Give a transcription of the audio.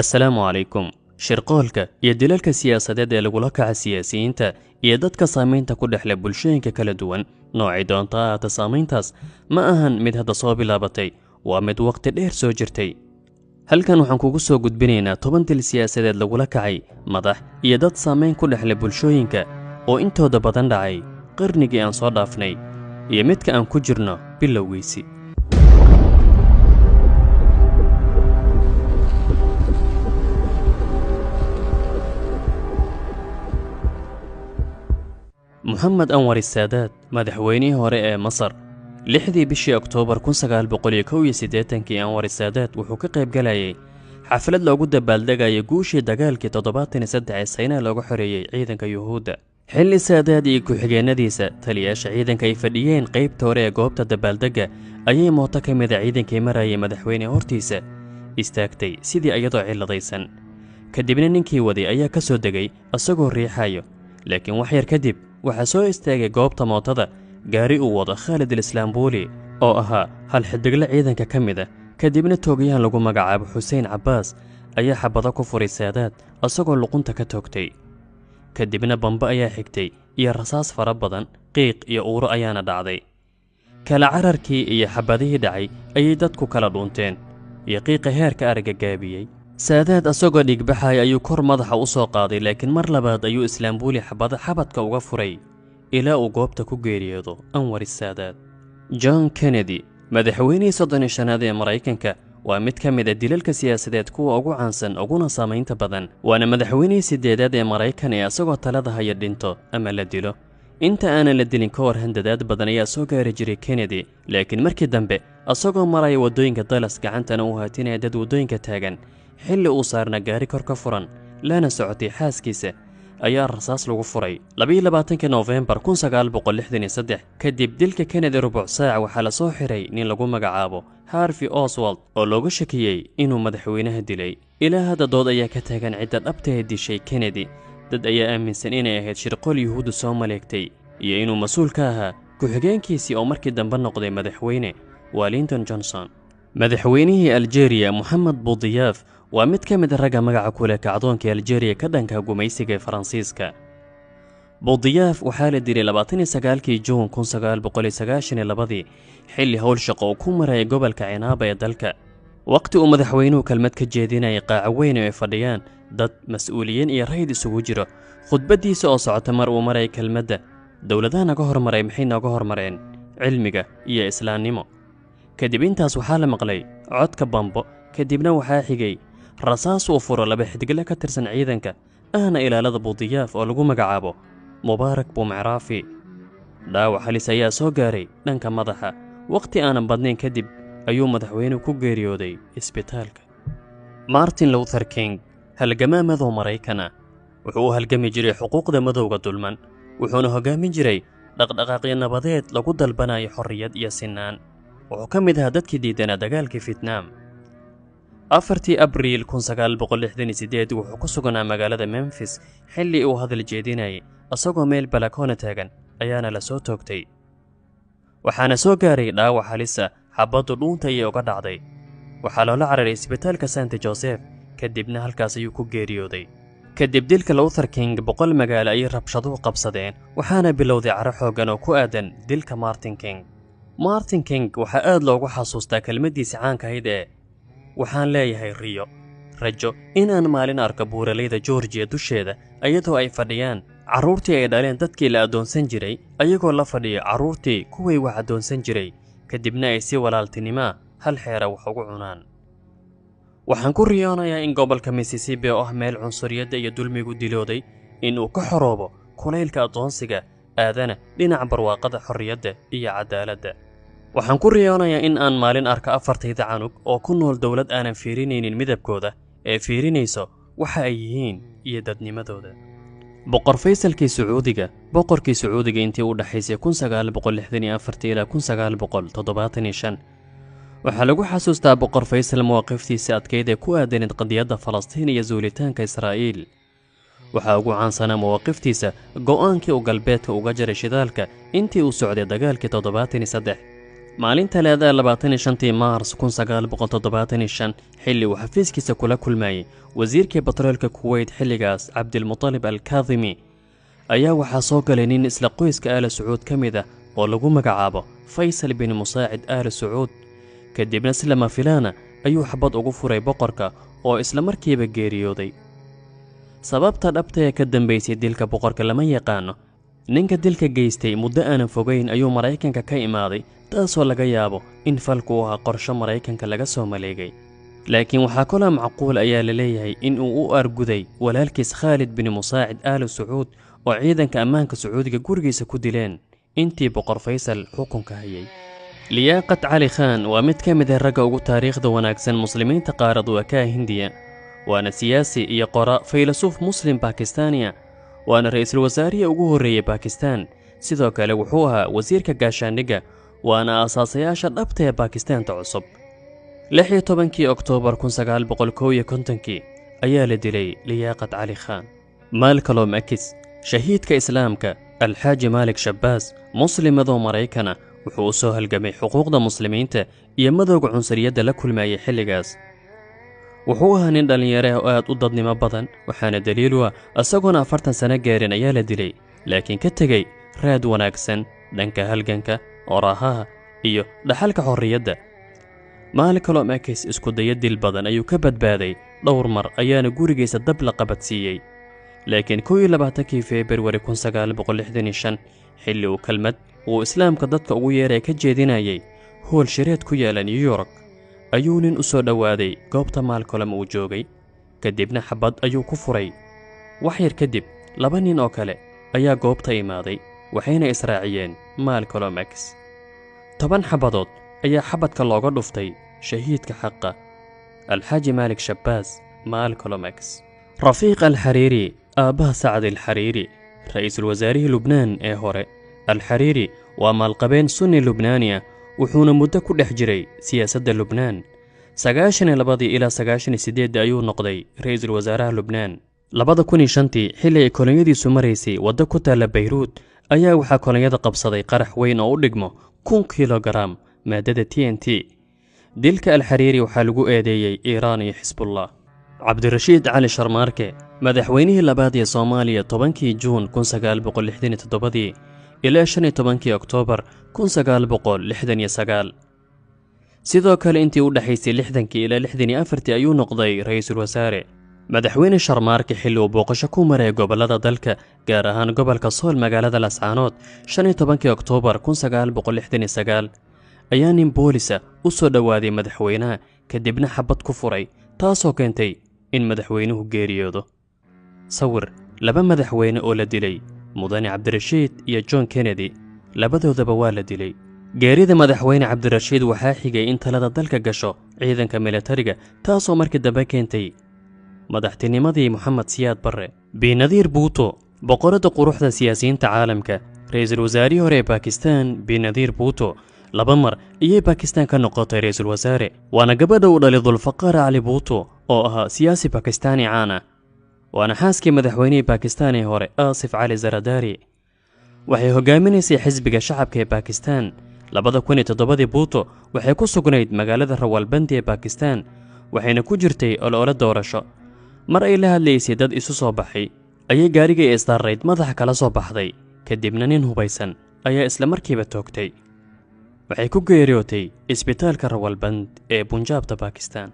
assalaamu calaykum shirqoolka iyo dilalka siyaasadeed ee lagula kaca siyaasiyiinta iyo dadka saamaynta ku dhexle bulshooyinka kala duwan noocay doonta ahaata saamayntaas ma ahan mid hadda soo bilaabatay waa mid waqti dheer soo jirtay halkan waxaan kugu soo gudbinaynaa 10 dil siyaasadeed lagula kacay madax iyo dad saamayn ku dhexle bulshooyinka oo intooda badan dhacay qarnigii aan soo dhaafnay iyo midka aan ku jirno bilowgiisii محمد أنور السادات مدحويني هوري مصر لحدي بشي أكتوبر 1981 أنور السادات وحو كقيب قلايي حفلad loogu dabaaldegaya guushii dagaalkii 73 sano loogu xoreeyay ciidanka Yuhuudda xilli Saadaad iyo ku-xigeenadiisa taliyaasha ciidanka ay fadhiyeen qaybta hore ee goobta dabaaldega ayay mooto ka mid ah ciidankii marayay madaxweyne hortiisa istaagtay sidii iyadoo ciladaysan kadibna ninkii waday ayaa ka soo degay asagoo riixayo laakiin wax yar kadib waxaa soo istaagay goobta mootada gaari uu wado Khalid al-Islaambuli oo ahaa hal xidigle ciidanka ka mid ah kadibna toogayaan lagu magacaabo Xuseen Cabbaas ayaa xabado ku furay Saadaad asagoo luqunta ka toogtay kadibna bamba ayaa xigtay iyo rasaas fara badan qiiq iyo uuro ayaana dhacday kala cararkii iyo xabadihii dhacay ayay dadku kala dhuunteen iyo qiiqa heerka argagaabiyay Saadaad asagoo dhigbaxay ayuu kor madaxa u soo qaaday laakiin mar labaad ayuu Islaambuli xabadka uga furay ilaa uu goobta ku geeriyoodo Anwar Saadaad John Kennedy madaxweynihii 35aad ee Mareykanka waa mid ka mid ah dilalka siyaasadeed kuwa ugu caansan uguna saamaynta badan waana madaxweynihii 8aad ee Mareykan ee asagoo talada haya dhinto ama la dilo inta aanan la dilin ka hor handadaad badan ayaa soo gaari jiray Kennedy laakiin markii dambe asagoo maraya wadooyinka Dallas gacantana u haatinaya dad wadooyinka taagan xilli uu saarna gaari kor ka furan lana socotay xaaskiisa ayaa rasaas lagu furay 22 November 1963 kadib dilka Kennedy rubuc saac waxaa la soo xiray nin lagu magacaabo Harvey Oswald oo looga shakiyay inuu madaxweynaha dilay ilaa hadda dood ayaa ka taagan cidda dhabta ee dishay Kennedy dad ayaa aaminsan inay ahayd shirqool Yuhuud soo maleegtay iyo inuu mas'uul ka ahaa ku-xigeenkiisii oo markii dambe noqday madaxweyne Lyndon Johnson madaxweynihii Algeria Mohamed Boudiaf waa mid ka mid ah ragga magaca kule kacdoonka Algeria ka dhanka gumaysiga ee Faransiiska Boudiaf waxaa la dilay 29 Juun 1992 xilli hawl shaqo oo ku maray gobolka Cinaaba ee dalka waqti uu madaxweynuhu kalmad ka jeedinayay qaac weyn ee fadhiyaan dad mas'uuliyiin iyo rayd isugu jiro khudbadiisa oo socota mar uu maray kelmadda dawladaha naga hormaray maxay naga hormareen cilmiga iyo islaamnimo kadib intaas waxaa la maqlay codka bambo kadibna waxaa xigay rasaas uu furo laba xidigle ka tirsan ciidanka ahna ilaalada Boudiaf oo lagu magacaabo Mubaarak Boumacrafi dhaawac halis ayaa soo gaaray dhanka madaxa waqti aanan badnayn kadib ayuu madaxweynuhu ku geeriyooday isbitaalka Martin Luther King halgamaa madow Mareykan ah wuxuu u halgami jiray xuquuqda madowga dulman wuxuuna hogaamin jiray dhaqdhaqaaqyo nabadeed lagu dalbanayo xorriyad iyo sinaan wuxuu ka mid ahaa dadkii diidanaa dagaalkii Vietnam 4 Abriil 1968 wuxuu ku sugnaa magaalada Memphis xilli uu hadal jeedinayay asagoo meel balakona taagan ayaana la soo toogtay waxaana soo gaaray dhaawac halis ah xabadu dhuunta ayay uga dhacday waxaa loola cararay isbitaalka St Joseph kadibna halkaas ayuu ku geeriyooday kadib dilka Luther King boqol magaalo ay rabshaduhu qabsadeen waxaana bilowday caro xoogan oo ku aadan dilka Martin King waxaa aad loogu xasuustaa kelmadiisa caanka ahayd ee waxaan leeyahay rajo inaan maalin arko buuraleyda Georgia dusheeda ayadoo ay fadhiyaan carruurtii ay dhaleen dadkii la adoonsan jiray ayagoo la fadhiya carruurtii kuwii wax adoonsan jiray kadibna ay si walaaltinimo hal xeera wax ugu cunaan waxaan ku riyoonayaa in gobolka Mississippi oo ah meel cunsuriyadda iyo dulmigu dilooday inuu ka xoroobo kulaylka adoonsiga aadana dhinaca barwaaqada xorriyadda iyo cadaaladda waxaan ku riyoonayaa in aan maalin arko afartayda canug oo ku nool dawlad aanan fiirinaynin midabkooda ee fiirinayso waxa ay yihiin iyo dadnimadooda boqorkii Sacuudiga intii u dhaxaysay 1964 ilaa 1975 waxaa lagu xasuustaa boqor Faysal mowqiftiisa adkeyd ee ku aadanid qadiyadda Falastiin iyo zuulitaanka Israa'iil waxaa ugu caansanaa mowqiftiisa go'aankii uu galbeedka uga jaray shidaalka intii uu socday dagaalkii 73 maalin talaada 25 maars 1975 xilli uu xafiiskiisa kula kulmayay wasiirkii batroolka Kuwait xilligaas Cabdilmutalib Al-Kaadhimi ayaa waxaa soo galay nin isla qoyska Aal Sacuud ka mid ah oo lagu magacaabo Faysal bin Musaacid Aal Sacuud kadibna si lama filaana ayuu xabad ugu furay boqorka oo isla markiiba geeriyooday. sababta dhabta ee ka dambeysay dilka boqorka lama yaqaano. ninka dilka geystay muddo aanan fogeyn ayuu Mareykanka ka imaaday, taasoo laga yaabo in falku uu ahaa qorshe Mareykanka laga soo maleegay. laakiin waxaa kaloo macquul ayaa la leeyahay in uu u arguday walaalkiis Khalid bin Musaacid Aal Sacuud oo ciidanka ammaanka Sacuudiga gurigiisa ku dileen intii boqor Faysal xukunka hayay. liyaaqat cali khan waa mid ka mid ah ragga ugu taariikhda wanaagsan muslimiinta qaarad waa Hindiya, waana siyaasi iyo qora faylasuuf muslim Bakistaaniya, waana ra'iisul wasaariye ugu horreeyay Bakistaan. sidoo kale wuxuu ahaa wasiirka gaashaandhigga, waana aasaasyaasha dhabta ee Bakistaanta cusub. 16 Oktoobar 1951 ayaa la dilay liyaaqat cali khan. Malcolm X shahiidka islaamka Alxaaji Malik Shabbaas muslimadoo Mareykana wuxuu u soo halgamay xuquuqda muslimiinta iyo madowga cunsuriyadda la kulmayay xilligaas. wuxuu ahaa nin dhalinyaro ah oo aad u dadnimo badan, waxaana daliil u ah asagoona 40 sano gaarin ayaa la dilay, laakiin ka tegay raad wanaagsan dhanka halganka, orahaha iyo dhaxalka xorriyadda. Malcolm X isku daya dil badan ayuu ka badbaaday dhowr mar ayaana gurigiisa dab la qabadsiiyey, laakiin 22 February 1965 xilli uu kalmad uu islaamka dadka ugu yeeray ka jeedinayay hool shireed ku yaala New York ayuu nin u soo dhawaaday goobta Malcolm uu joogay, kadibna xabad ayuu ku furay. wax yar kadib 2 nin oo kale ayaa goobta imaaday, waxayna israaciyeen Malcolm X. 10 xabadood ayaa xabadka looga dhuftay shahiidka xaqa Alxaaji Malik Shabbaas Malcolm X. Rafiiq Al-Xariiri aabaha Sacd Al-Xariiri ra'iisul wasaarihii Lubnaan ee hore. Al-Xariiri waa maalqabeen sunni Lubnaani ah, wuxuuna muddo ku dhex jiray siyaasadda Lubnaan. 92 ilaa 98 ayuu noqday ra'iisul wasaaraha Lubnaan. 2005 xilli ay kolonyadiisu maraysay waddo ku taala Beirut ayaa waxaa kolonyada qabsaday qarax weyn oo u dhigmo 1,000 kilogaram maadada TNT. dilka Al-Xariiri waxaa lagu eedeeyay Iiraan iyo Xisbullah. Cabdirashiid Cali Sharmaarke madaxweynihii labaad ee Soomaaliya 10 Juun 1967 ilaa 15 Oktoobar 1969. sidoo kale intii u dhaxaysay 60 ilaa 64 ayuu noqday ra'iisul wasaare. madaxweyne Sharmaarke xilli uu booqasho ku maray gobolada dalka, gaar ahaan gobolka Sool magaalada Lascaanood 15 Oktoobar 1969 ayaa nin boolisa u soo dhawaaday madaxweynaha kadibna xabad ku furay, taasoo keentay in madaxweynuhu geeriyoodo. sawir 2 madaxweyne oo la dilay, mudane Cabdirashiid iyo John Kennedy, labadoodaba waa la dilay. geerida madaxweyne Cabdirashiid waxaa xigay in talada dalka gasho ciidanka militariga, taasoo markii dambe keentay madaxtinimadii Mohamed Siyaad Barre. Benazir Bhutto boqorada quruxda siyaasiyiinta caalamka, ra'iisul wasaarihii hore ee Bakistaan Benazir Bhutto 2 mar ayay Bakistaan ka noqotay ra'iisul wasaare, waana gabadha u dhalay Dhulfaqar Ali Bhutto oo ahaa siyaasi Bakistaani caan ah, waana xaaskii madaxweynihii Bakistaan ee hore Asif Ali Zardari. waxay hogaaminaysay xisbiga shacabka ee Bakistaan. 2007 Bhutto waxay ku sugnayd magaalada Rawalpindi ee Bakistaan, waxayna ku jirtay olole doorasho. mar ay la hadlaysay dad isu soo baxay ayay gaarigii isdaarayd madaxa kala soo baxday, kadibna nin hubaysan ayaa isla markiiba toogtay. waxay ku geeriyootay isbitaalka Rawalpindi ee Punjabta Bakistaan.